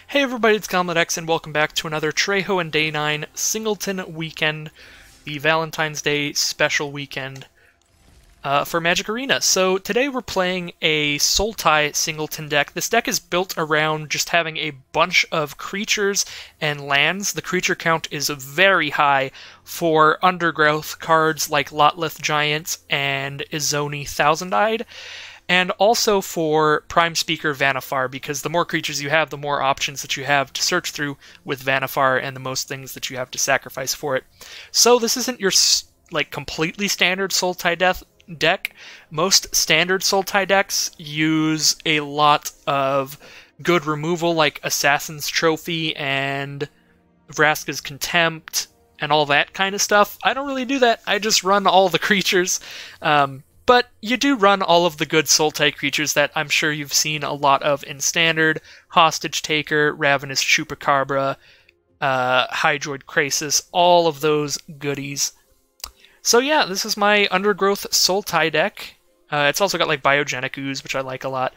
Hey everybody, it's Gomlet X, and welcome back to another Trejo and Day 9 Singleton weekend, the Valentine's Day special weekend for Magic Arena. So today we're playing a Sultai Singleton deck. This deck is built around just having a bunch of creatures and lands. The creature count is very high for Undergrowth cards like Lotleth Giant and Izoni Thousand-Eyed. And also for Prime Speaker Vannifar, because the more creatures you have, the more options that you have to search through with Vannifar, and the most things that you have to sacrifice for it. So this isn't your completely standard Sultai deck. Most standard Sultai decks use a lot of good removal, like Assassin's Trophy and Vraska's Contempt and all that kind of stuff. I don't really do that. I just run all the creatures. But you do run all of the good Sultai creatures that I'm sure you've seen a lot of in Standard: Hostage Taker, Ravenous Chupacabra, Hydroid Krasis, all of those goodies. So yeah, this is my Undergrowth Sultai deck. It's also got like Biogenic Ooze, which I like a lot.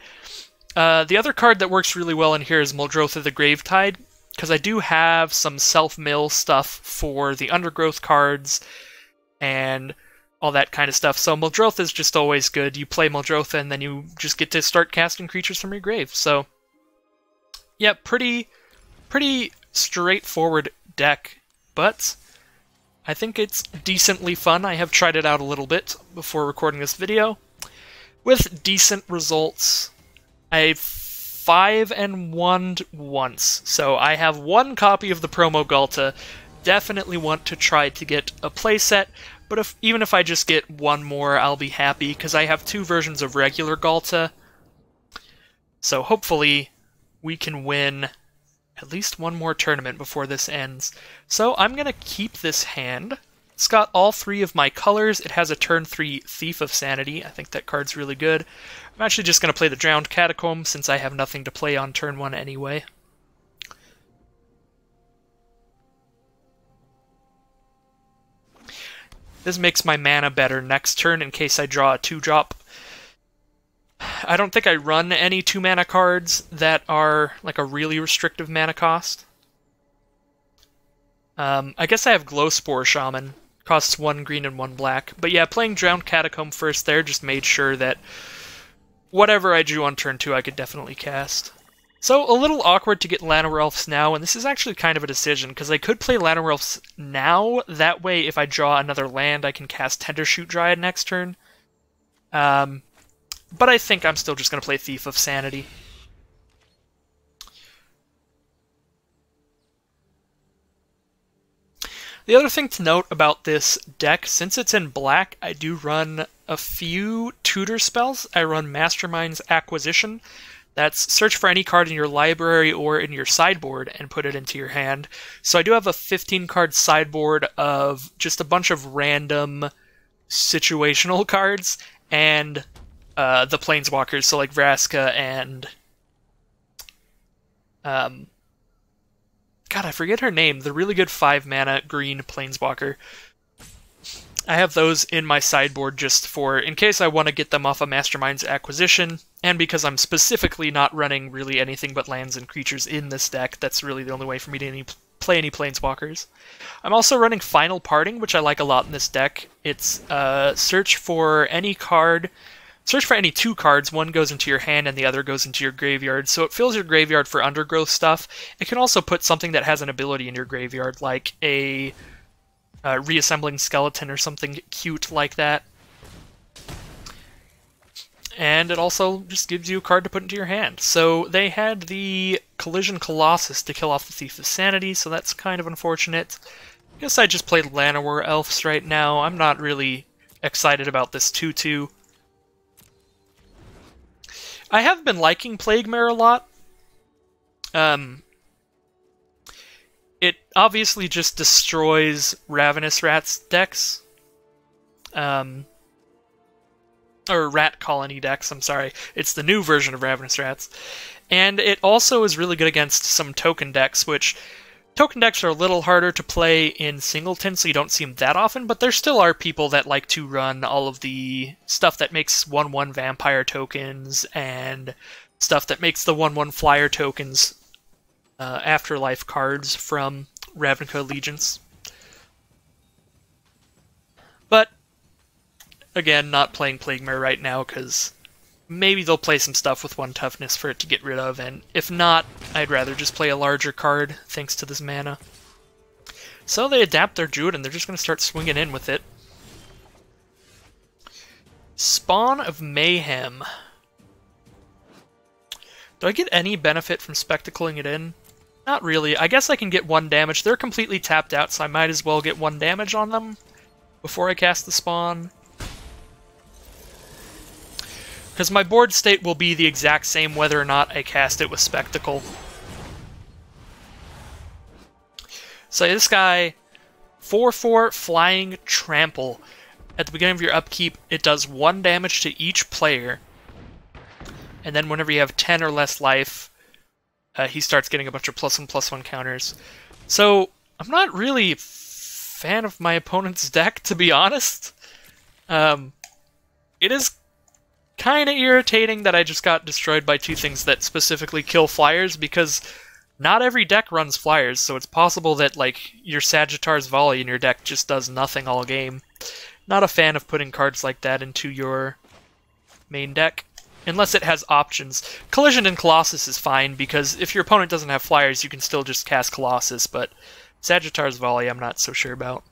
The other card that works really well in here is Muldrotha the Gravetide, because I do have some self-mill stuff for the Undergrowth cards, and all that kind of stuff. So Muldrotha is just always good. You play Muldrotha and then you just get to start casting creatures from your grave. So yeah, pretty straightforward deck, but I think it's decently fun. I have tried it out a little bit before recording this video with decent results. I've 5-1'd once, so I have one copy of the promo Ghalta. Definitely want to try to get a playset. But even if I just get one more, I'll be happy, because I have two versions of regular Ghalta. So hopefully we can win at least one more tournament before this ends. So I'm going to keep this hand. It's got all three of my colors. It has a turn 3 Thief of Sanity. I think that card's really good. I'm actually just going to play the Drowned Catacomb, since I have nothing to play on turn 1 anyway. This makes my mana better next turn in case I draw a 2-drop. I don't think I run any 2-mana cards that are like a really restrictive mana cost. I guess I have Glowspore Shaman. Costs 1 green and 1 black. But yeah, playing Drowned Catacomb first there just made sure that whatever I drew on turn 2 I could definitely cast. So, a little awkward to get Llanowar now, and this is actually kind of a decision, because I could play Llanowar now. That way, if I draw another land, I can cast Tendershoot Dryad next turn. But I think I'm still just going to play Thief of Sanity. The other thing to note about this deck, since it's in black, I do run a few tutor spells. I run Mastermind's Acquisition. That's search for any card in your library or in your sideboard and put it into your hand. So I do have a 15-card sideboard of just a bunch of random situational cards and the Planeswalkers, so like Vraska and God, I forget her name, the really good 5-mana green Planeswalker. I have those in my sideboard just for, in case I want to get them off of Mastermind's Acquisition, and because I'm specifically not running really anything but lands and creatures in this deck, that's really the only way for me to play any Planeswalkers. I'm also running Final Parting, which I like a lot in this deck. It's search for any 2 cards, one goes into your hand and the other goes into your graveyard, so it fills your graveyard for Undergrowth stuff. It can also put something that has an ability in your graveyard, like a Reassembling Skeleton or something cute like that. And it also just gives you a card to put into your hand. So they had the Collision Colossus to kill off the Thief of Sanity, so that's kind of unfortunate. I guess I just played Llanowar Elves right now. I'm not really excited about this 2-2. I have been liking Plague Mare a lot. It obviously just destroys Ravenous Rats decks. Or Rat Colony decks, I'm sorry. It's the new version of Ravenous Rats. And it also is really good against some token decks, which token decks are a little harder to play in Singleton, so you don't see them that often, but there still are people that like to run all of the stuff that makes 1/1 vampire tokens, and stuff that makes the 1/1 flyer tokens Afterlife cards from Ravnica Allegiance. But, again, not playing Plague Mare right now, because maybe they'll play some stuff with 1 toughness for it to get rid of, and if not, I'd rather just play a larger card, thanks to this mana. So they adapt their Druid, and they're just going to start swinging in with it. Spawn of Mayhem. Do I get any benefit from spectacling it in? Not really. I guess I can get 1 damage. They're completely tapped out, so I might as well get 1 damage on them before I cast the Spawn. Because my board state will be the exact same whether or not I cast it with Spectacle. So this guy, 4/4 Flying Trample. At the beginning of your upkeep, it does 1 damage to each player. And then whenever you have 10 or less life, he starts getting a bunch of +1/+1 counters. So, I'm not really a fan of my opponent's deck, to be honest. It is kind of irritating that I just got destroyed by 2 things that specifically kill flyers, because not every deck runs flyers, so it's possible that, like, your Sagittar's Volley in your deck just does nothing all game. Not a fan of putting cards like that into your main deck, unless it has options. Collision and Colossus is fine, because if your opponent doesn't have flyers, you can still just cast Colossus, but Sagittar's Volley I'm not so sure about.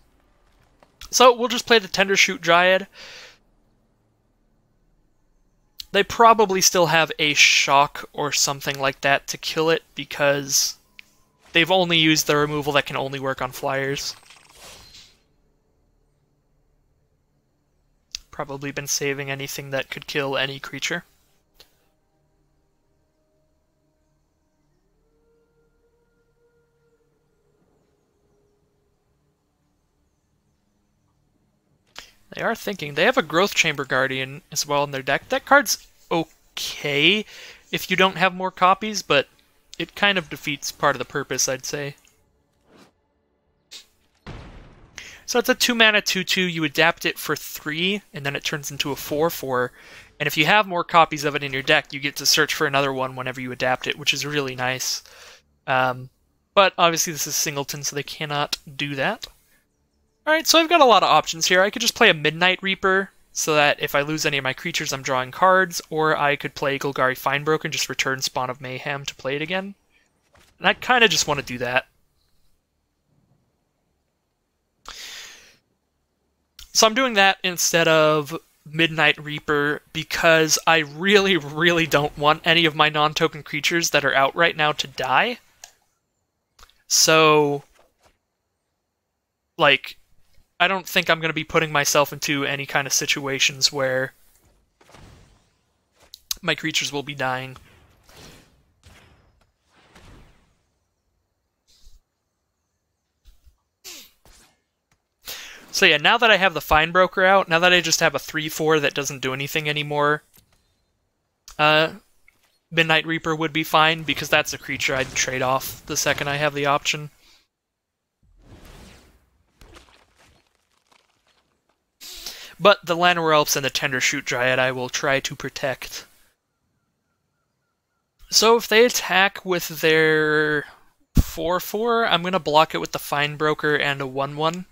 So we'll just play the Tendershoot Dryad. They probably still have a Shock or something like that to kill it, because they've only used the removal that can only work on flyers. Probably been saving anything that could kill any creature. They are thinking. They have a Growth Chamber Guardian as well in their deck. That card's okay if you don't have more copies, but it kind of defeats part of the purpose, I'd say. So it's a 2-mana 2/2. You adapt it for 3, and then it turns into a 4/4. And if you have more copies of it in your deck, you get to search for another one whenever you adapt it, which is really nice. But obviously this is Singleton, so they cannot do that. Alright, so I've got a lot of options here. I could just play a Midnight Reaper, so that if I lose any of my creatures, I'm drawing cards, or I could play Golgari Finebroken and just return Spawn of Mayhem to play it again. And I kind of just want to do that. So I'm doing that instead of Midnight Reaper, because I really, really don't want any of my non-token creatures that are out right now to die. So, like, I don't think I'm going to be putting myself into any kind of situations where my creatures will be dying. So yeah, now that I have the Finebroker out, now that I just have a 3/4 that doesn't do anything anymore, Midnight Reaper would be fine, because that's a creature I'd trade off the second I have the option. But the Llanowar Elves and the Tendershoot Dryad I will try to protect. So if they attack with their 4/4, I'm going to block it with the Finebroker and a 1/1.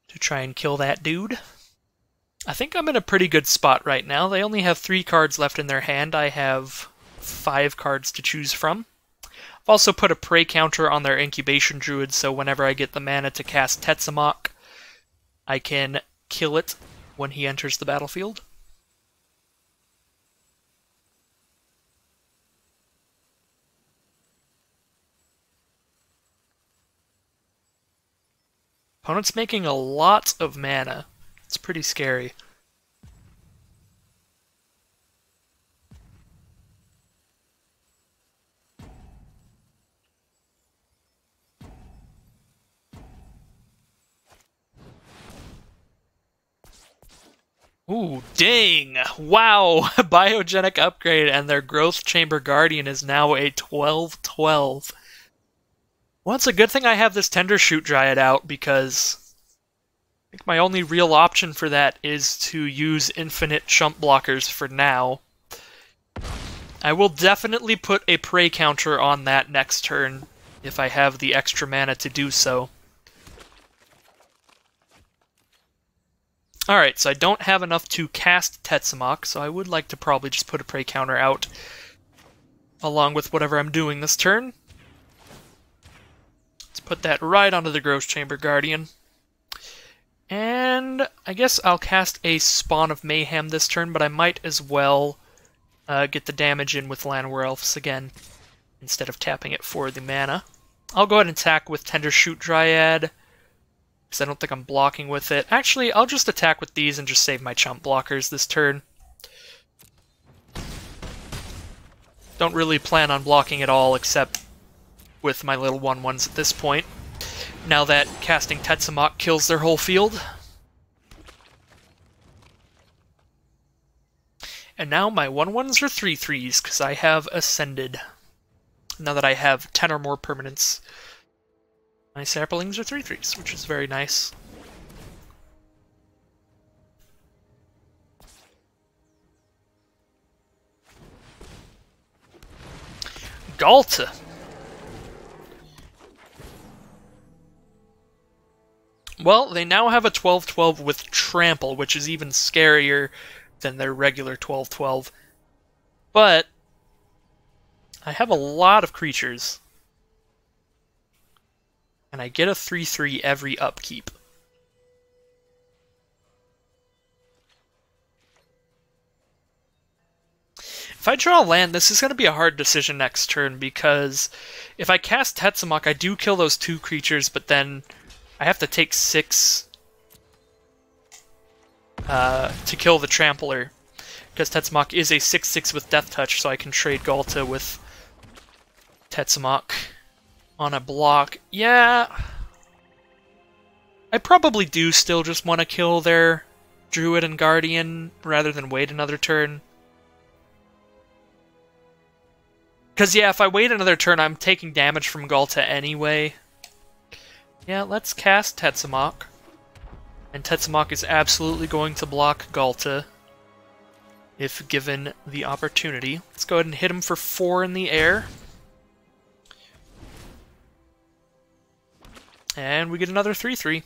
To try and kill that dude. I think I'm in a pretty good spot right now. They only have 3 cards left in their hand. I have 5 cards to choose from. I've also put a Prey counter on their Incubation Druid, so whenever I get the mana to cast Tetzimoc, I can kill it when he enters the battlefield. Opponent's making a lot of mana. It's pretty scary. Ooh, dang! Wow! Biogenic upgrade, and their Growth Chamber Guardian is now a 12/12. Well, it's a good thing I have this Tendershoot Dryad out, because I think my only real option for that is to use infinite chump blockers for now. I will definitely put a prey counter on that next turn if I have the extra mana to do so. Alright, so I don't have enough to cast Tetzimoc, so I would like to probably just put a prey counter out along with whatever I'm doing this turn. Let's put that right onto the Growth Chamber Guardian. And I guess I'll cast a Spawn of Mayhem this turn, but I might as well get the damage in with Llanowar Elves again, instead of tapping it for the mana. I'll go ahead and attack with Tender Shoot Dryad, because I don't think I'm blocking with it. Actually, I'll just attack with these and just save my chump blockers this turn. Don't really plan on blocking at all, except with my little 1/1s at this point, now that casting Tetzimoc kills their whole field. And now my 1/1s are 3/3s, because I have ascended. Now that I have 10 or more permanents, my saplings are 3/3s, which is very nice. Galta. Well, they now have a 12/12 with Trample, which is even scarier than their regular 12/12. But I have a lot of creatures, and I get a 3/3 every upkeep. If I draw a land, this is going to be a hard decision next turn, because if I cast Tetzimoc, I do kill those 2 creatures, but then I have to take 6 to kill the Trampler, because Tetzimoc is a 6/6 with Death Touch, so I can trade Galta with Tetzimoc on a block. Yeah, I probably do still just want to kill their Druid and Guardian rather than wait another turn. Because, yeah, if I wait another turn, I'm taking damage from Galta anyway. Yeah, let's cast Tetzimoc. And Tetzimoc is absolutely going to block Galta if given the opportunity. Let's go ahead and hit him for 4 in the air. And we get another 3/3.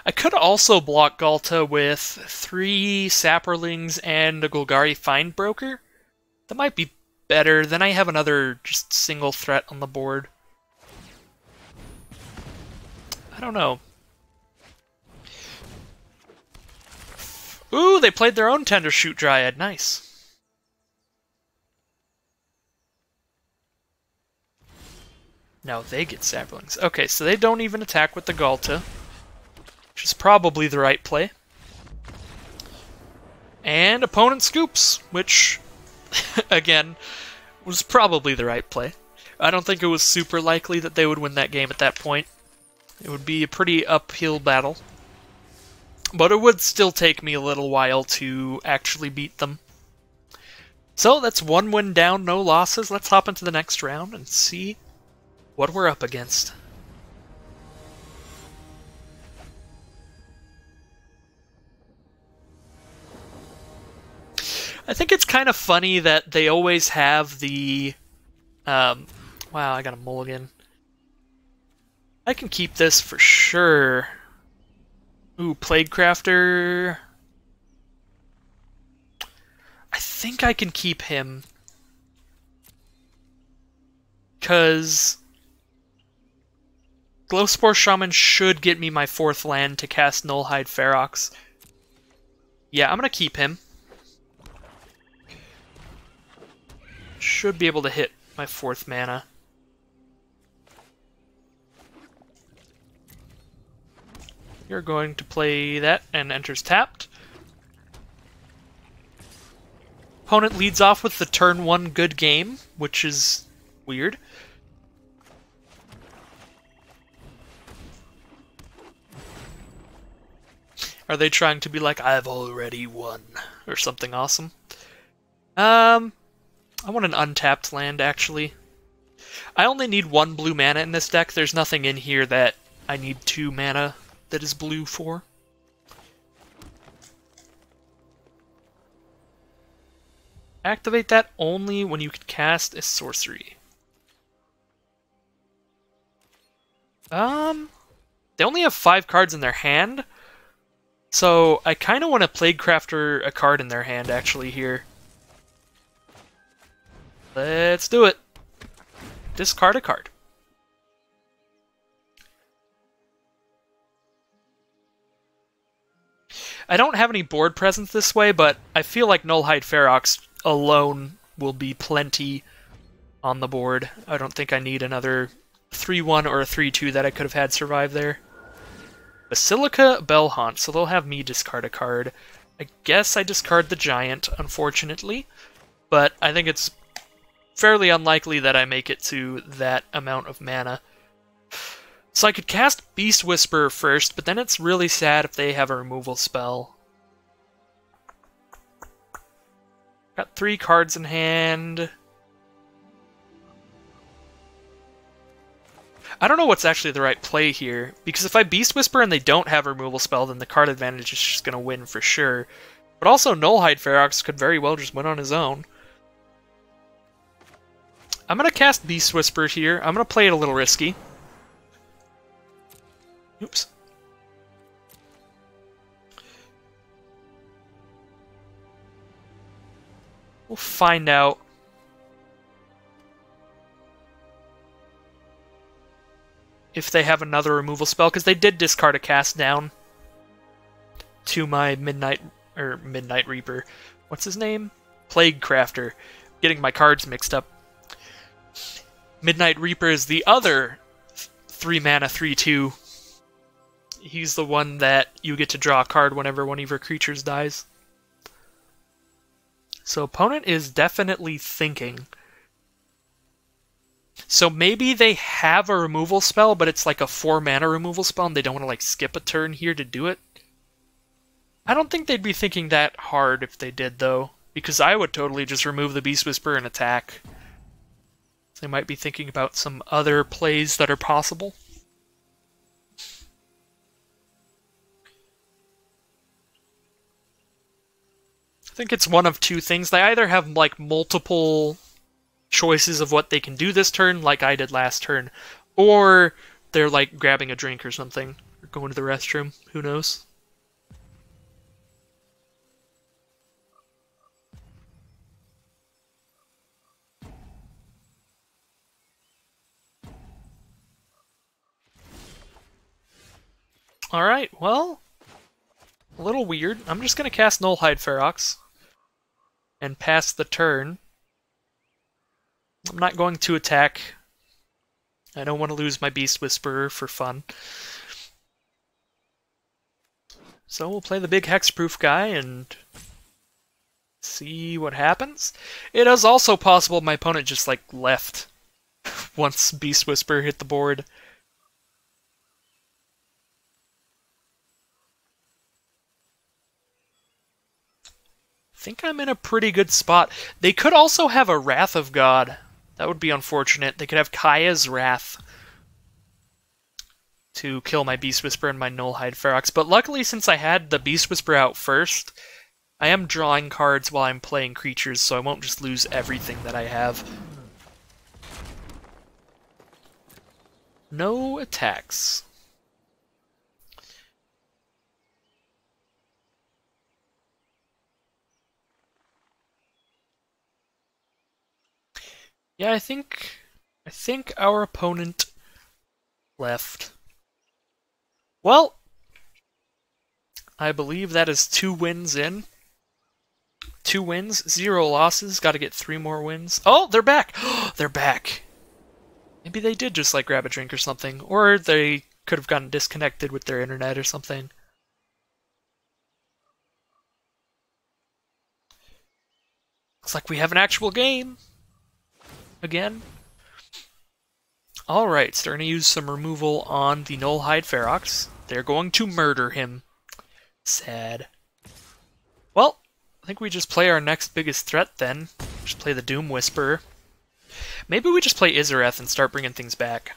I could also block Galta with 3 Saprolings and a Golgari Findbroker. That might be better. Then I have another just single threat on the board. I don't know. Ooh, they played their own Tender Shoot Dryad. Nice. Now they get Saplings. Okay, so they don't even attack with the Galta, which is probably the right play. And opponent scoops, which, again, was probably the right play. I don't think it was super likely that they would win that game at that point. It would be a pretty uphill battle. But it would still take me a little while to actually beat them. So that's 1 win down, no losses. Let's hop into the next round and see what we're up against. I think it's kind of funny that they always have the... wow, I got a mulligan. I can keep this for sure. Ooh, Plaguecrafter. I think I can keep him. Because Glowspore Shaman should get me my 4th land to cast Nullhide Ferox. Yeah, I'm going to keep him. Should be able to hit my 4th mana. You're going to play that and enters tapped. Opponent leads off with the turn 1 good game, which is weird. Are they trying to be like, I've already won, or something awesome? I want an untapped land, actually. I only need 1 blue mana in this deck. There's nothing in here that I need 2 mana that is blue for. Activate that only when you can cast a sorcery. They only have 5 cards in their hand, so I kind of want to Plaguecrafter a card in their hand, actually, here. Let's do it. Discard a card. I don't have any board presence this way, but I feel like Nullhide Ferox alone will be plenty on the board. I don't think I need another 3-1 or a 3-2 that I could have had survive there. Basilica Bellhaunt, so they'll have me discard a card. I guess I discard the Giant, unfortunately, but I think it's fairly unlikely that I make it to that amount of mana. So I could cast Beast Whisperer first, but then it's really sad if they have a removal spell. Got 3 cards in hand. I don't know what's actually the right play here, because if I Beast Whisper and they don't have a removal spell, then the card advantage is just going to win for sure. But also, Nullhide Ferox could very well just win on his own. I'm going to cast Beast Whisper here. I'm going to play it a little risky. Oops. We'll find out. If they have another removal spell, because they did discard a cast down to my Midnight Reaper. What's his name? Plaguecrafter. Getting my cards mixed up. Midnight Reaper is the other 3-mana 3/2. He's the one that you get to draw a card whenever one of your creatures dies. So opponent is definitely thinking. So maybe they have a removal spell, but it's like a 4-mana removal spell, and they don't want to like skip a turn here to do it. I don't think they'd be thinking that hard if they did, though, because I would totally just remove the Beast Whisperer and attack. They might be thinking about some other plays that are possible. I think it's one of two things. They either have like multiple choices of what they can do this turn, like I did last turn, or they're like grabbing a drink or something, or going to the restroom. Who knows? Alright, well, a little weird. I'm just going to cast Nullhide Ferox and pass the turn. I'm not going to attack. I don't want to lose my Beast Whisperer for fun. So we'll play the big hexproof guy and see what happens. It is also possible my opponent just like left once Beast Whisperer hit the board. I think I'm in a pretty good spot. They could also have a Wrath of God. That would be unfortunate. They could have Kaya's Wrath to kill my Beast Whisperer and my Nullhide Ferox. But luckily, since I had the Beast Whisperer out first, I am drawing cards while I'm playing creatures, so I won't just lose everything that I have. No attacks. Yeah, I think our opponent left. Well, I believe that is 2 wins in. 2 wins, 0 losses. Got to get 3 more wins. Oh, they're back! They're back! Maybe they did just like grab a drink or something. Or they could have gotten disconnected with their internet or something. Looks like we have an actual game. Again. Alright, so they're going to use some removal on the Nullhide Ferox. They're going to murder him. Sad. Well, I think we just play our next biggest threat then. Just play the Doom Whisperer. Maybe we just play Isareth and start bringing things back.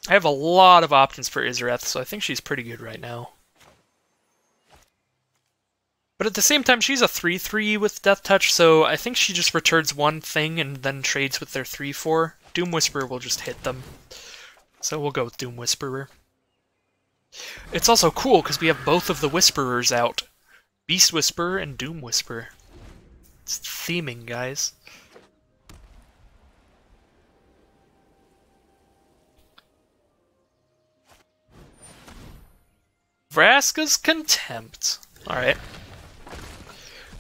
I have a lot of options for Isareth, so I think she's pretty good right now. But at the same time, she's a 3/3 with Death Touch, so I think she just returns one thing and then trades with their 3/4. Doom Whisperer will just hit them. So we'll go with Doom Whisperer. It's also cool because we have both of the Whisperers out. Beast Whisperer and Doom Whisperer. It's theming, guys. Vraska's Contempt. Alright.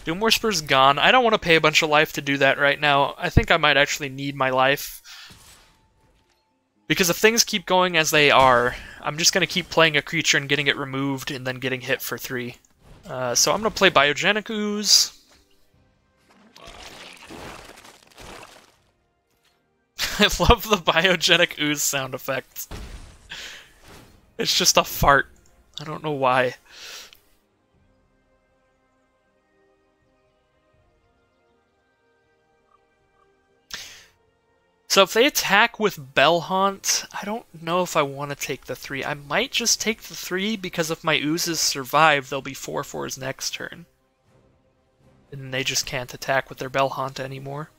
Doom Whisperer's gone. I don't want to pay a bunch of life to do that right now. I think I might actually need my life. Because if things keep going as they are, I'm just going to keep playing a creature and getting it removed and then getting hit for 3. So I'm going to play Biogenic Ooze. I love the Biogenic Ooze sound effect. It's just a fart. I don't know why. So if they attack with Bellhaunt, I don't know if I want to take the 3. I might just take the 3 because if my Oozes survive, they'll be 4/4s next turn. And they just can't attack with their Bellhaunt anymore.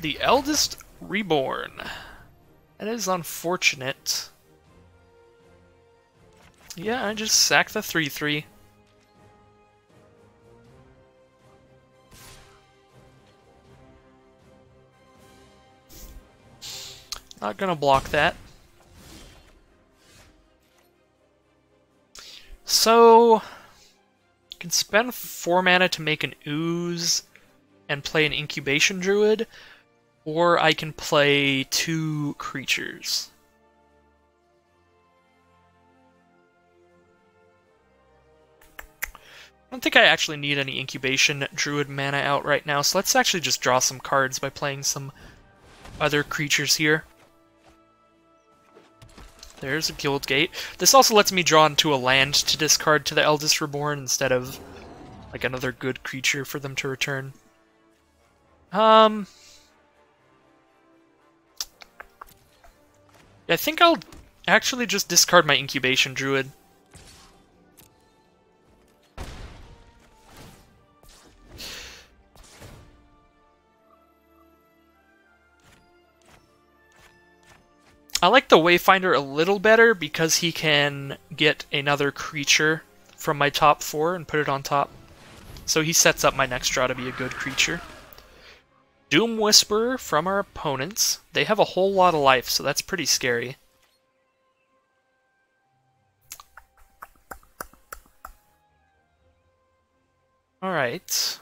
The Eldest Reborn. That is unfortunate. Yeah, I just sack the 3/3. Not gonna block that. So, you can spend 4 mana to make an Ooze and play an Incubation Druid, or I can play 2 creatures. I don't think I actually need any Incubation Druid mana out right now, so let's actually just draw some cards by playing some other creatures here. There's a Guildgate. This also lets me draw into a land to discard to the Eldest Reborn instead of like another good creature for them to return. Yeah, I think I'll actually just discard my Incubation Druid. I like the Wayfinder a little better because he can get another creature from my top 4 and put it on top. So he sets up my next draw to be a good creature. Doom Whisperer from our opponents. They have a whole lot of life, so that's pretty scary. Alright.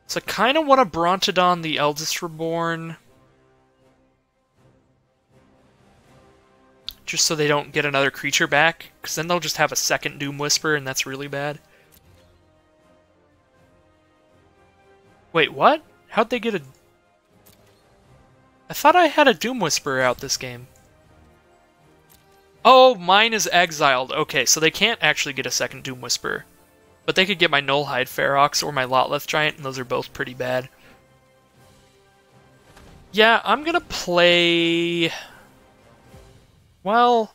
So I kind of want to Brontodon the Eldest Reborn. Just so they don't get another creature back, because then they'll just have a second Doom Whisperer, and that's really bad. Wait, what? How'd they get a... I thought I had a Doom Whisperer out this game. Oh, mine is exiled. Okay, so they can't actually get a second Doom Whisperer. But they could get my Nullhide Ferox or my Lotleth Giant, and those are both pretty bad. Yeah, I'm gonna play... Well...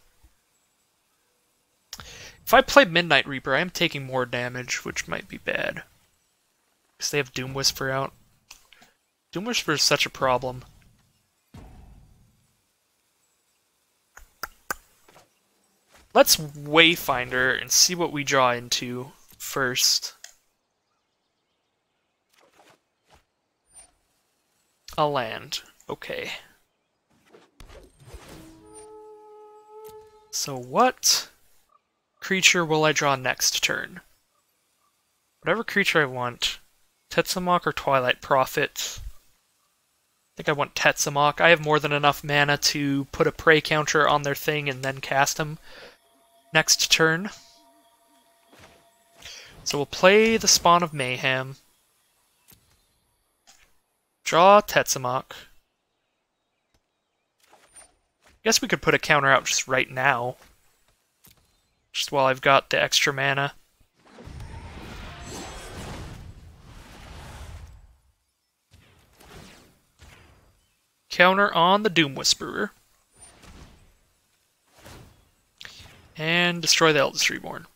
If I play Midnight Reaper, I am taking more damage, which might be bad. Because they have Doom Whisper out. Doom Whisper is such a problem. Let's Wayfinder and see what we draw into first. A land. Okay. So what creature will I draw next turn? Whatever creature I want. Tetzimoc or Twilight Prophet. I think I want Tetzimoc. I have more than enough mana to put a prey counter on their thing and then cast him next turn. So we'll play the Spawn of Mayhem. Draw Tetzimoc. Guess we could put a counter out just right now. Just while I've got the extra mana. counter on the Doom Whisperer. And destroy the Eldest Reborn.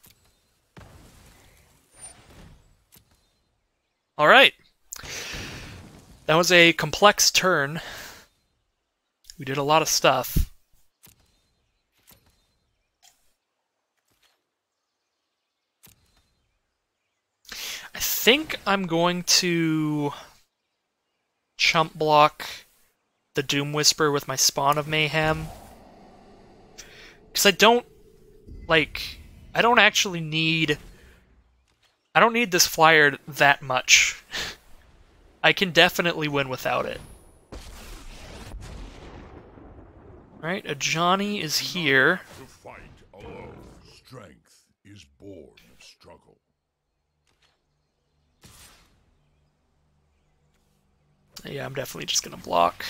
Alright. That was a complex turn. We did a lot of stuff. I think I'm going to chump block the Doom Whisperer with my Spawn of Mayhem. Because I don't actually need... I don't need this flyer that much. I can definitely win without it. Alright, Izoni is here. To fight alone, strength is born of struggle. Yeah, I'm definitely just gonna block.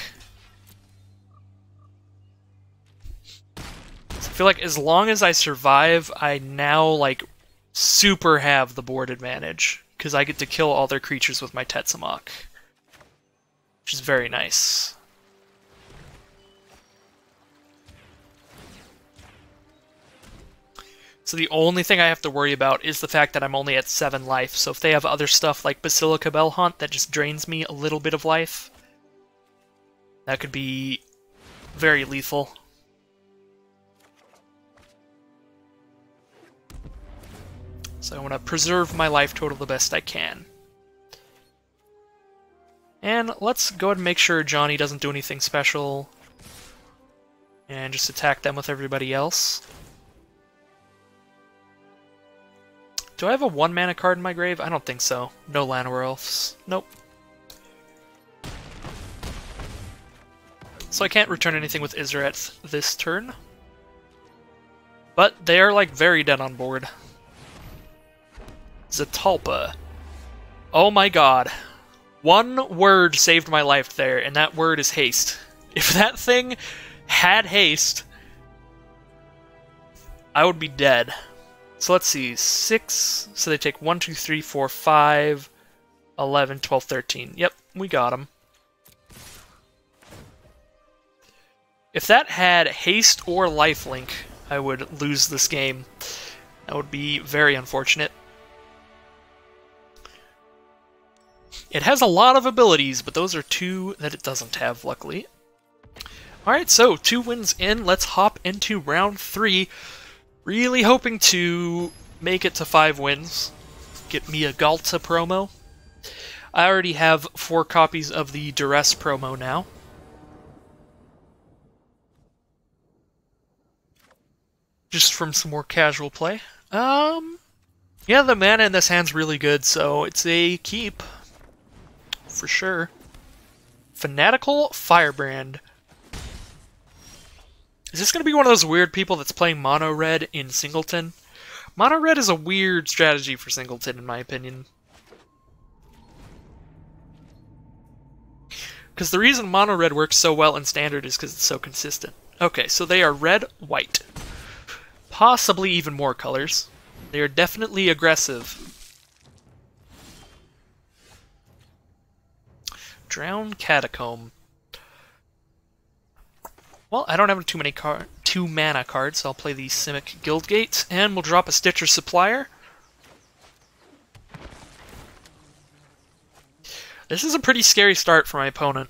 I feel like as long as I survive, I now, like, super have the board advantage, because I get to kill all their creatures with my Tetzimoc, which is very nice. So the only thing I have to worry about is the fact that I'm only at 7 life, so if they have other stuff like Basilica Bellhaunt that just drains me a little bit of life, that could be very lethal. So I want to preserve my life total the best I can. And let's go ahead and make sure Izoni doesn't do anything special. And just attack them with everybody else. Do I have a 1-mana card in my grave? I don't think so. No Llanowar Elves. Nope. So I can't return anything with Isareth this turn. But they are, like, very dead on board. Zatalpa. Oh my god. One word saved my life there, and that word is haste. If that thing had haste, I would be dead. So let's see. 6. So they take 1, 2, 3, 4, 5, 11, 12, 13. Yep, we got him. If that had haste or lifelink, I would lose this game. That would be very unfortunate. It has a lot of abilities, but those are 2 that it doesn't have, luckily. Alright, so 2 wins in. Let's hop into round 3. Really hoping to make it to 5 wins. Get me a Galta promo. I already have 4 copies of the Duress promo now. Just from some more casual play. Yeah, the mana in this hand's really good, so it's a keep. For sure. Fanatical Firebrand. Is this going to be one of those weird people that's playing Mono Red in Singleton? Mono Red is a weird strategy for Singleton, in my opinion. Because the reason Mono Red works so well in Standard is because it's so consistent. Okay, so they are red-white. Possibly even more colors. They are definitely aggressive. Drown Catacomb. Well, I don't have too many 2-mana cards, so I'll play the Simic Guildgate, and we'll drop a Stitcher Supplier. This is a pretty scary start for my opponent.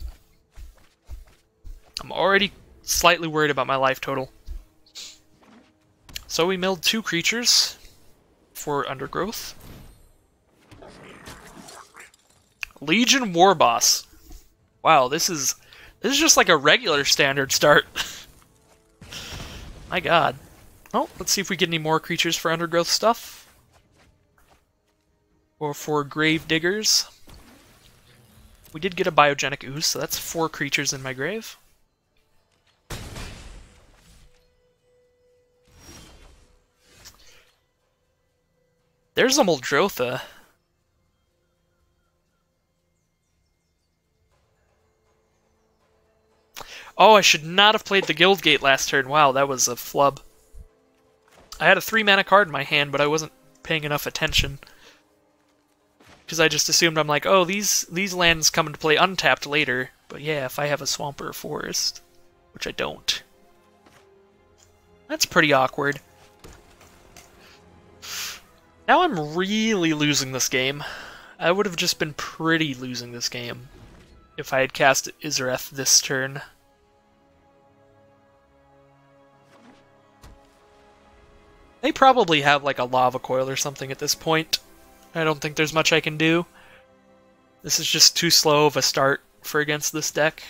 I'm already slightly worried about my life total. So we milled 2 creatures for Undergrowth. Legion Warboss. Wow, this is just like a regular Standard start. My god. Oh, let's see if we get any more creatures for Undergrowth stuff. Or for Gravediggers. We did get a Biogenic Ooze, so that's 4 creatures in my grave. There's a Muldrotha. Oh, I should not have played the Guildgate last turn. Wow, that was a flub. I had a 3-mana card in my hand, but I wasn't paying enough attention. Because I just assumed, I'm like, oh, these lands come into play untapped later, But yeah, if I have a swamp or a forest, which I don't. That's pretty awkward. Now I'm really losing this game. I would have just been pretty losing this game if I had cast Isareth this turn. They probably have like a lava coil or something at this point. I don't think there's much I can do. This is just too slow of a start for against this deck.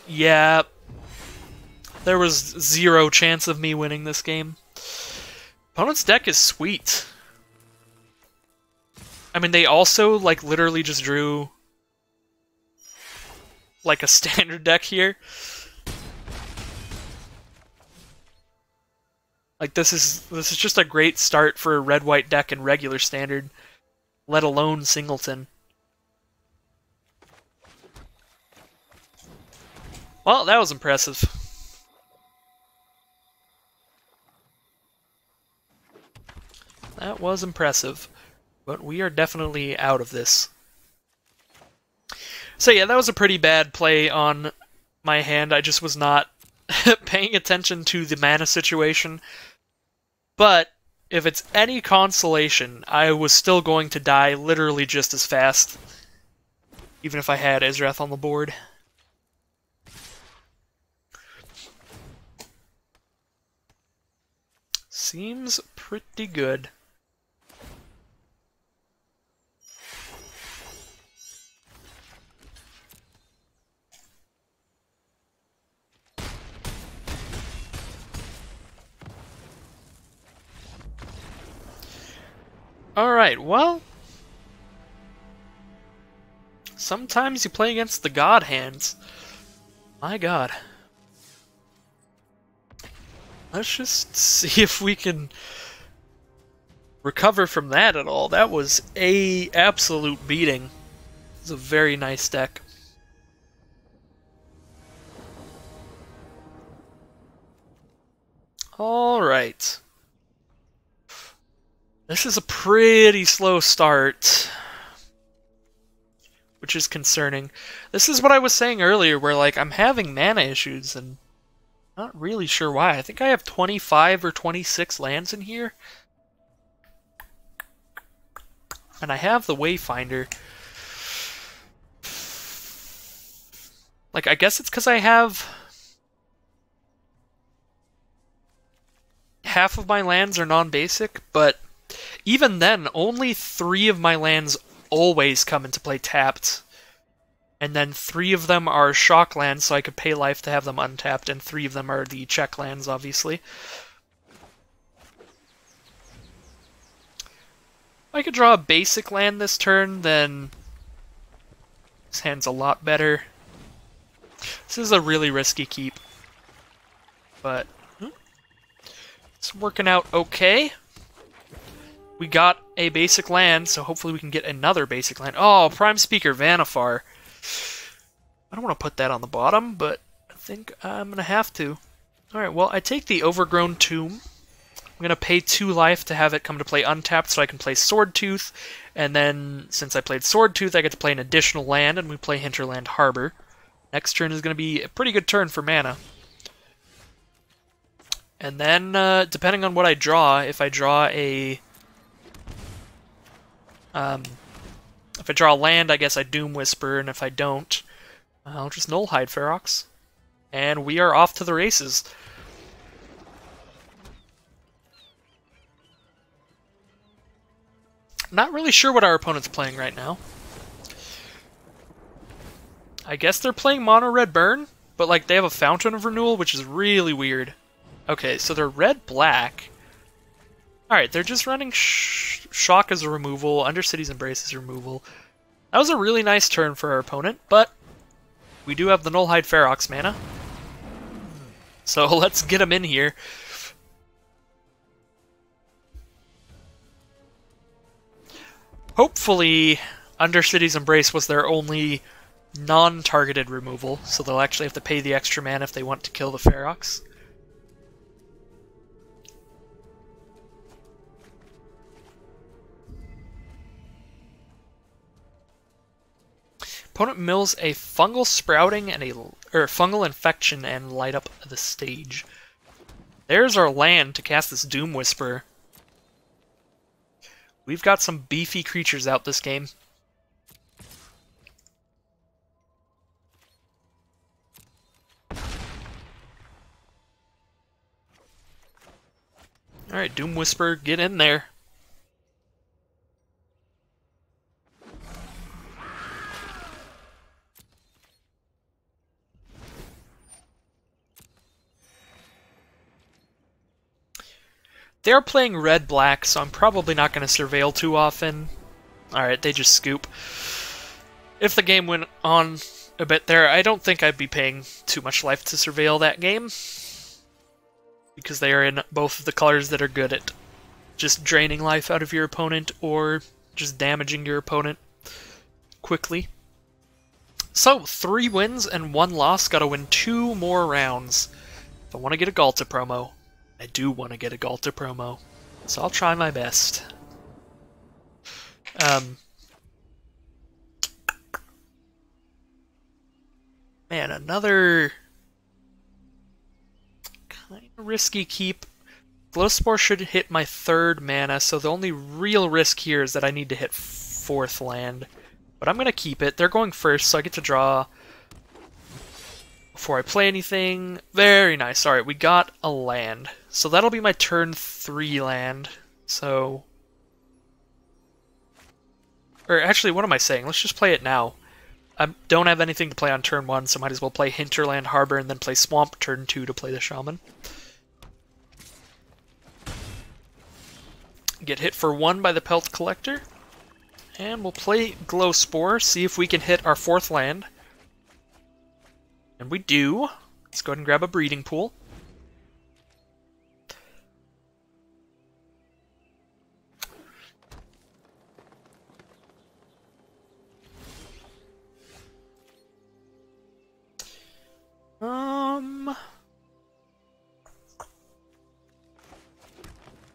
Yeah, there was zero chance of me winning this game. Opponent's deck is sweet. I mean, they also, like, literally just drew, like, a standard deck here. Like, this is just a great start for a red-white deck in regular standard, let alone Singleton. Well, that was impressive. That was impressive. But we are definitely out of this. So yeah, that was a pretty bad play on my hand. I just was not paying attention to the mana situation. But if it's any consolation, I was still going to die literally just as fast, even if I had Isareth on the board. Seems pretty good. Alright, well, sometimes you play against the god hands. My god. Let's just see if we can recover from that at all. That was a absolute beating. It was a very nice deck. Alright. This is a pretty slow start, which is concerning. This is what I was saying earlier, where like I'm having mana issues and not really sure why. I think I have 25 or 26 lands in here. And I have the Wayfinder. Like, I guess it's because I have half of my lands are non-basic, but even then, only 3 of my lands always come into play tapped. And then 3 of them are shock lands, so I could pay life to have them untapped, and 3 of them are the check lands, obviously. If I could draw a basic land this turn, then this hand's a lot better. This is a really risky keep, but it's working out okay. We got a basic land, so hopefully we can get another basic land. Oh, Prime Speaker Vannifar. I don't want to put that on the bottom, but I think I'm going to have to. Alright, well, I take the Overgrown Tomb. I'm going to pay 2 life to have it come to play untapped so I can play Swordtooth. And then, since I played Swordtooth, I get to play an additional land, and we play Hinterland Harbor. Next turn is going to be a pretty good turn for mana. And then, depending on what I draw, if I draw a land, I guess I Doom Whisper, and if I don't, I'll just Nullhide Ferox. And we are off to the races. Not really sure what our opponent's playing right now. I guess they're playing Mono Red Burn, but like they have a Fountain of Renewal, which is really weird. Okay, so they're red-black. Alright, they're just running Shock as a removal, Undercity's Embrace as a removal. That was a really nice turn for our opponent, but we do have the Nullhide Ferox mana. So let's get him in here. Hopefully, Undercity's Embrace was their only non-targeted removal, so they'll actually have to pay the extra mana if they want to kill the Ferox. Opponent mills a fungal sprouting and fungal infection and light up the stage. There's our land to cast this Doom Whisperer. We've got some beefy creatures out this game. Alright, Doom Whisperer, get in there. They're playing red-black, so I'm probably not going to surveil too often. Alright, they just scoop. If the game went on a bit there, I don't think I'd be paying too much life to surveil that game. Because they are in both of the colors that are good at just draining life out of your opponent or just damaging your opponent quickly. So, 3 wins and 1 loss. Gotta win 2 more rounds if I want to get a Galta promo. I do want to get a Galta promo, so I'll try my best. Man, another kind of risky keep. Glowspore should hit my 3rd mana, so the only real risk here is that I need to hit 4th land. But I'm going to keep it. They're going first, so I get to draw before I play anything. Very nice. Alright, we got a land. So that'll be my turn 3 land. So... Or actually, what am I saying? Let's just play it now. I don't have anything to play on turn 1, so might as well play Hinterland Harbor and then play Swamp turn 2 to play the Shaman. Get hit for 1 by the Pelt Collector. And we'll play Glowspore, see if we can hit our 4th land. And we do. Let's go ahead and grab a Breeding Pool.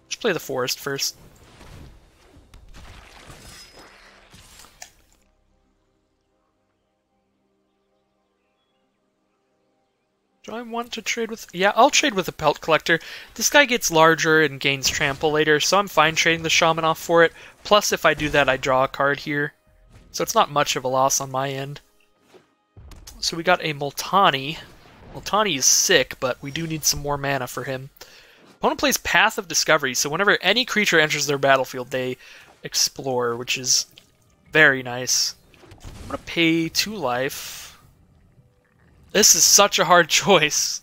Let's play the Forest first. Do I want to trade with... Yeah, I'll trade with the Pelt Collector. This guy gets larger and gains Trample later, so I'm fine trading the Shaman off for it. Plus, if I do that, I draw a card here. So it's not much of a loss on my end. So we got a Multani. Multani is sick, but we do need some more mana for him. Opponent plays Path of Discovery, so whenever any creature enters their battlefield, they explore, which is very nice. I'm going to pay 2 life. This is such a hard choice.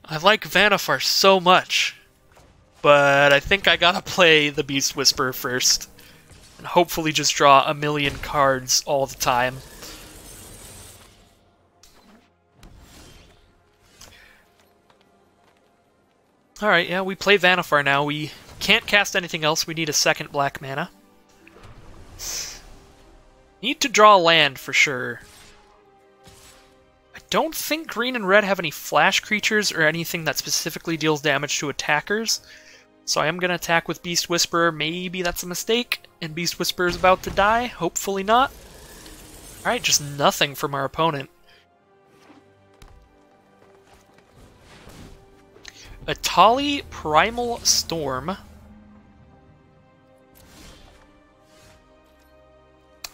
I like Vannifar so much, but I think I gotta play the Beast Whisperer first, and hopefully just draw a million cards all the time. Alright, yeah, we play Vannifar now. We can't cast anything else. We need a 2nd black mana. Need to draw a land for sure. I don't think green and red have any flash creatures or anything that specifically deals damage to attackers. So I am going to attack with Beast Whisperer. Maybe that's a mistake, and Beast Whisperer is about to die. Hopefully not. Alright, just nothing from our opponent. Atali Primal Storm.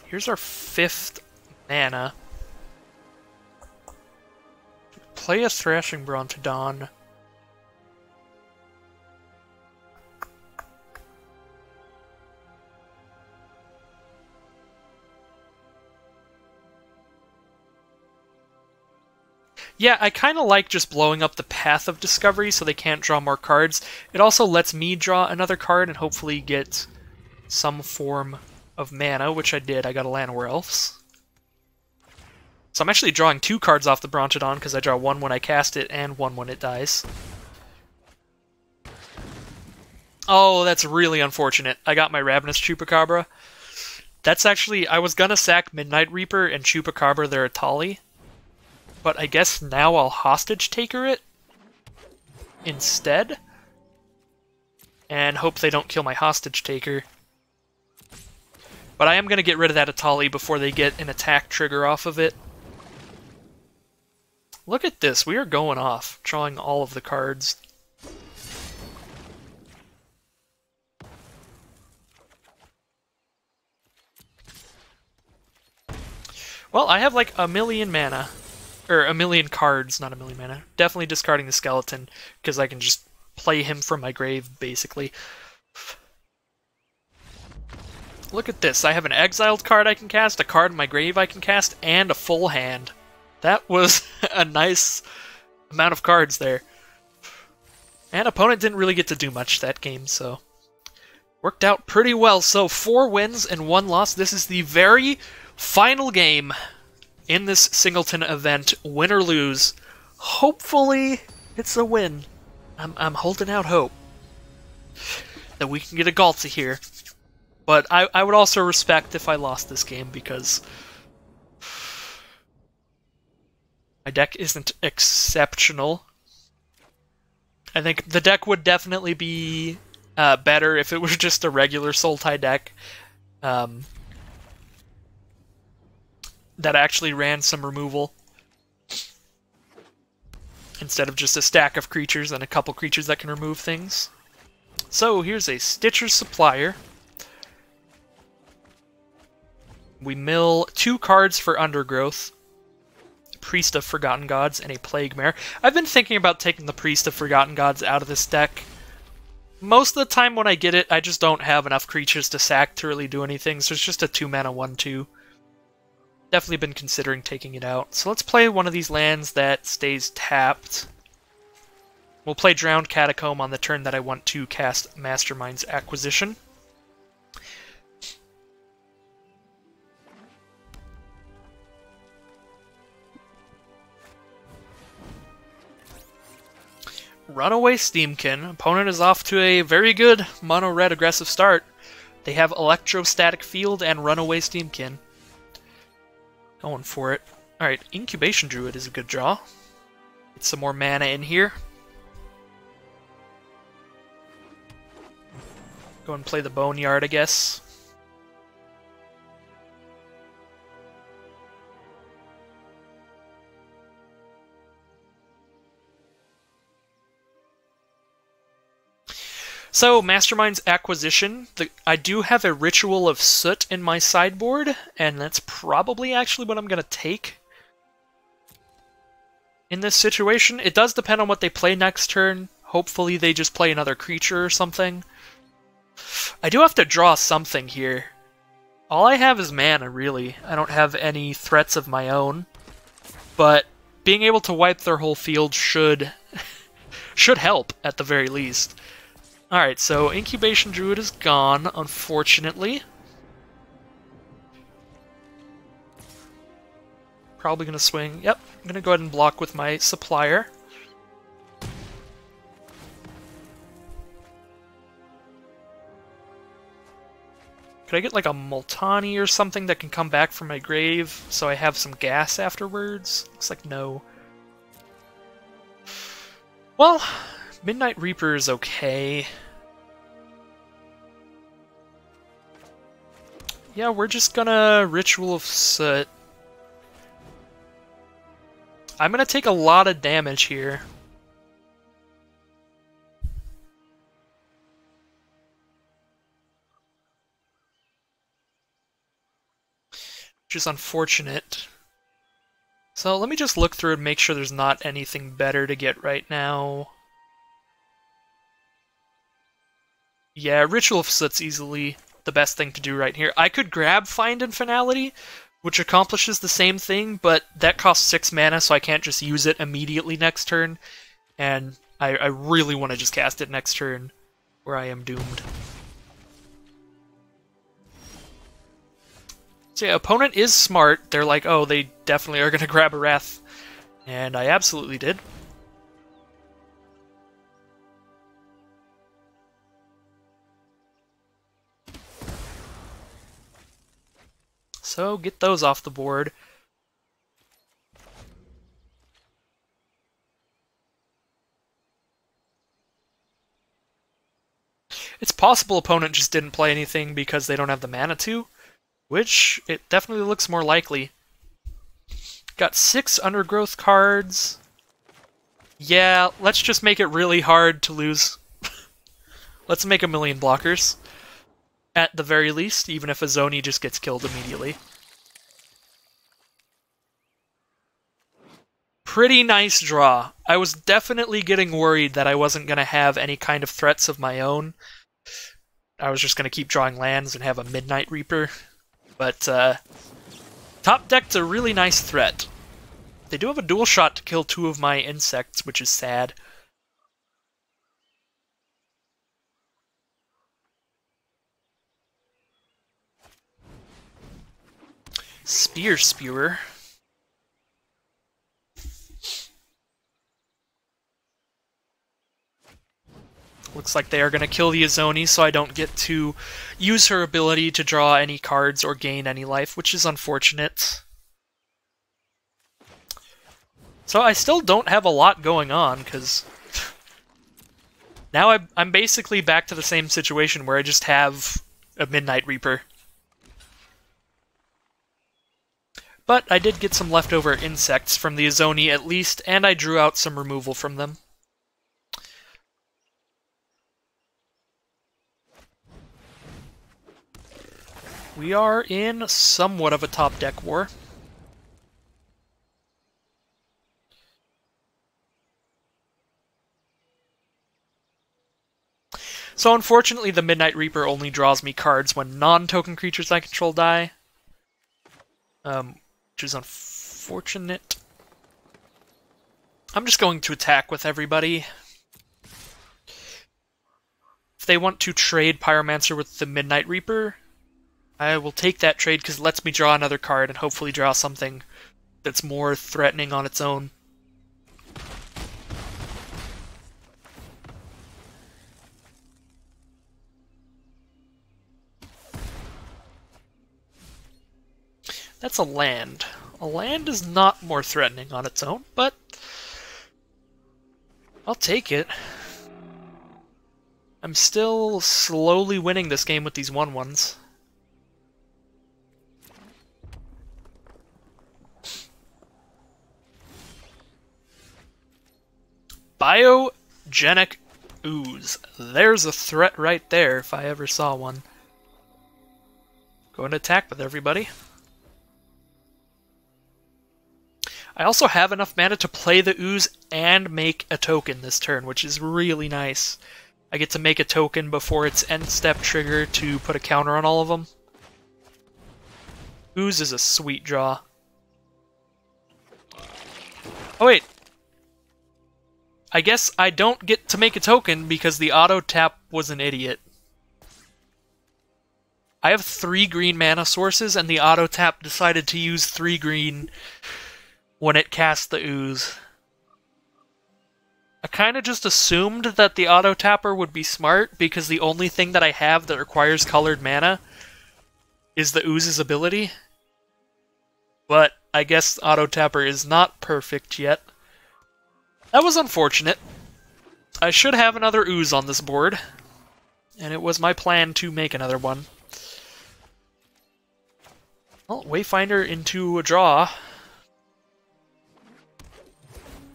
Here's our 5th mana. Play a Thrashing Brontodon. Yeah, I kind of like just blowing up the Path of Discovery so they can't draw more cards. It also lets me draw another card and hopefully get some form of mana, which I did. I got a Llanowar Elves. So I'm actually drawing 2 cards off the Brontodon because I draw 1 when I cast it and 1 when it dies. Oh, that's really unfortunate. I got my Ravenous Chupacabra. That's actually... I was gonna sack Midnight Reaper and Chupacabra their Atali. But I guess now I'll Hostage Taker it instead. And hope they don't kill my Hostage Taker. But I am going to get rid of that Atali before they get an attack trigger off of it. Look at this, we are going off, drawing all of the cards. Well, I have like a million mana. Or a million cards, not a million mana. Definitely discarding the skeleton, because I can just play him from my grave, basically. Look at this, I have an exiled card I can cast, a card in my grave I can cast, and a full hand. That was a nice amount of cards there. And opponent didn't really get to do much that game, so... worked out pretty well. So 4 wins and 1 loss. This is the very final game in this Singleton event. Win or lose. Hopefully it's a win. I'm holding out hope that we can get a Galta here. But I would also respect if I lost this game because my deck isn't exceptional. I think the deck would definitely be better if it was just a regular Sultai deck that actually ran some removal instead of just a stack of creatures and a couple creatures that can remove things. So here's a Stitcher's Supplier. We mill 2 cards for Undergrowth, Priest of Forgotten Gods, and a Plague Mare. I've been thinking about taking the Priest of Forgotten Gods out of this deck. Most of the time when I get it, I just don't have enough creatures to sack to really do anything, so it's just a 2-mana 1/2. Definitely been considering taking it out. So let's play one of these lands that stays tapped. We'll play Drowned Catacomb on the turn that I want to cast Mastermind's Acquisition. Runaway Steamkin. Opponent is off to a very good mono-red aggressive start. They have Electrostatic Field and Runaway Steamkin. Going for it. Alright, Incubation Druid is a good draw. Get some more mana in here. Go and play the Boneyard, I guess. So, Mastermind's Acquisition. I do have a Ritual of Soot in my sideboard, and that's probably actually what I'm going to take in this situation. It does depend on what they play next turn. Hopefully they just play another creature or something. I do have to draw something here. All I have is mana, really. I don't have any threats of my own. But being able to wipe their whole field should help, at the very least. Alright, so Incubation Druid is gone, unfortunately. Probably gonna swing. Yep, I'm gonna go ahead and block with my Supplier. Could I get like a Multani or something that can come back from my grave so I have some gas afterwards? Looks like no. Well, Midnight Reaper is okay. Yeah, we're just gonna Ritual of Soot. I'm gonna take a lot of damage here. Which is unfortunate. So let me just look through and make sure there's not anything better to get right now. Yeah, Ritual of Soot's easily the best thing to do right here. I could grab Find and Finality, which accomplishes the same thing, but that costs 6 mana, so I can't just use it immediately next turn. And I really want to just cast it next turn, or I am doomed. So yeah, opponent is smart. They're like, oh, they definitely are going to grab a Wrath. And I absolutely did. So get those off the board. It's possible opponent just didn't play anything because they don't have the mana to. which it definitely looks more likely. Got 6 Undergrowth cards. Yeah, let's just make it really hard to lose. Let's make 1,000,000 blockers. At the very least, even if Izoni just gets killed immediately. Pretty nice draw. I was definitely getting worried that I wasn't going to have any kind of threats of my own. I was just going to keep drawing lands and have a Midnight Reaper. But top deck's a really nice threat. They do have a dual shot to kill 2 of my insects, which is sad. Spear Spewer. Looks like they are going to kill the Izoni, so I don't get to use her ability to draw any cards or gain any life, which is unfortunate. So I still don't have a lot going on, because now I'm basically back to the same situation where I just have a Midnight Reaper. But I did get some leftover insects from the Izoni at least, and I drew out some removal from them. We are in somewhat of a top deck war. So unfortunately, the Midnight Reaper only draws me cards when non-token creatures I control die. Which is unfortunate. I'm just going to attack with everybody. If they want to trade Pyromancer with the Midnight Reaper, I will take that trade because it lets me draw another card and hopefully draw something that's more threatening on its own. That's a land. A land is not more threatening on its own, but I'll take it. I'm still slowly winning this game with these 1/1s. Biogenic Ooze. There's a threat right there if I ever saw one. Going to attack with everybody. I also have enough mana to play the Ooze and make a token this turn, which is really nice. I get to make a token before its end step trigger to put a counter on all of them. Ooze is a sweet draw. Oh wait. I guess I don't get to make a token because the auto tap was an idiot. I have 3 green mana sources and the auto tap decided to use 3 green when it cast the Ooze. I kind of just assumed that the auto tapper would be smart because the only thing that I have that requires colored mana is the Ooze's ability. But I guess auto tapper is not perfect yet. That was unfortunate. I should have another Ooze on this board, and it was my plan to make another one. Well, Wayfinder into a draw.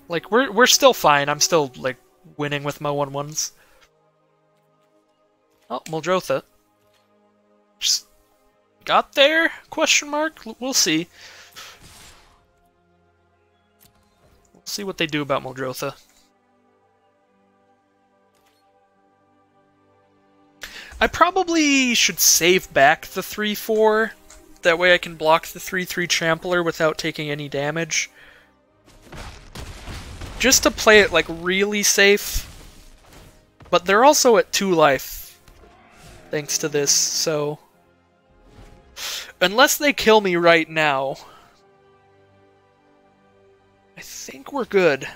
Like, we're still fine. I'm still, like, winning with my 1/1s. Oh, Muldrotha. Just got there? Question mark? We'll see. We'll see what they do about Muldrotha. I probably should save back the 3/4. That way I can block the 3/3 Trampler without taking any damage. Just to play it, like, really safe. But they're also at 2 life, thanks to this, so... Unless they kill me right now, I think we're good.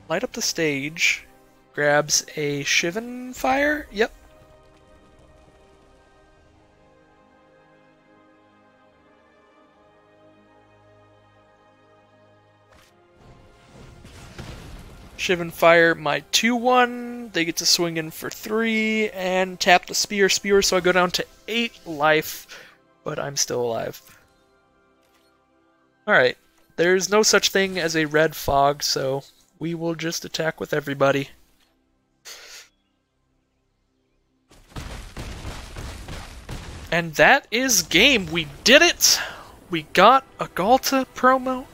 Light up the stage. Grabs a Shivan Fire? Yep. Shivan Fire my 2/1, they get to swing in for 3, and tap the Spear, so I go down to 8 life, but I'm still alive. Alright, there's no such thing as a red fog, so we will just attack with everybody. And that is game! We did it! We got a Ghalta promo.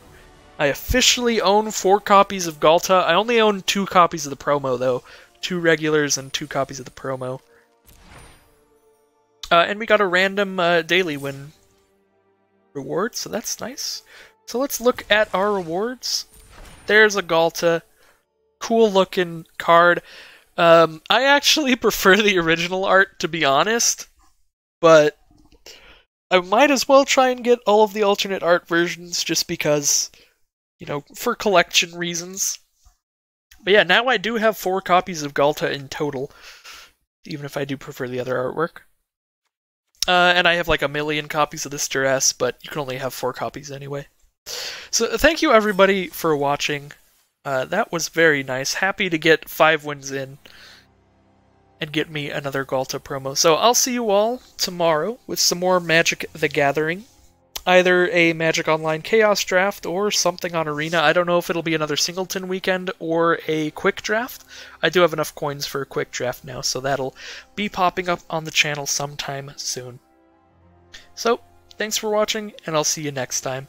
I officially own 4 copies of Ghalta. I only own 2 copies of the promo, though. 2 regulars and 2 copies of the promo. And we got a random daily win reward, so that's nice. So let's look at our rewards. There's a Ghalta. Cool looking card. I actually prefer the original art, to be honest. But I might as well try and get all of the alternate art versions just because, you know, for collection reasons. But yeah, now I do have 4 copies of Ghalta in total, even if I do prefer the other artwork. And I have like 1,000,000 copies of this Duress, but you can only have 4 copies anyway. So thank you everybody for watching. That was very nice. Happy to get 5 wins in and get me another Ghalta promo. So I'll see you all tomorrow with some more Magic the Gathering. Either a Magic Online Chaos draft or something on Arena. I don't know if it'll be another Singleton weekend or a quick draft. I do have enough coins for a quick draft now, so that'll be popping up on the channel sometime soon. So, thanks for watching, and I'll see you next time.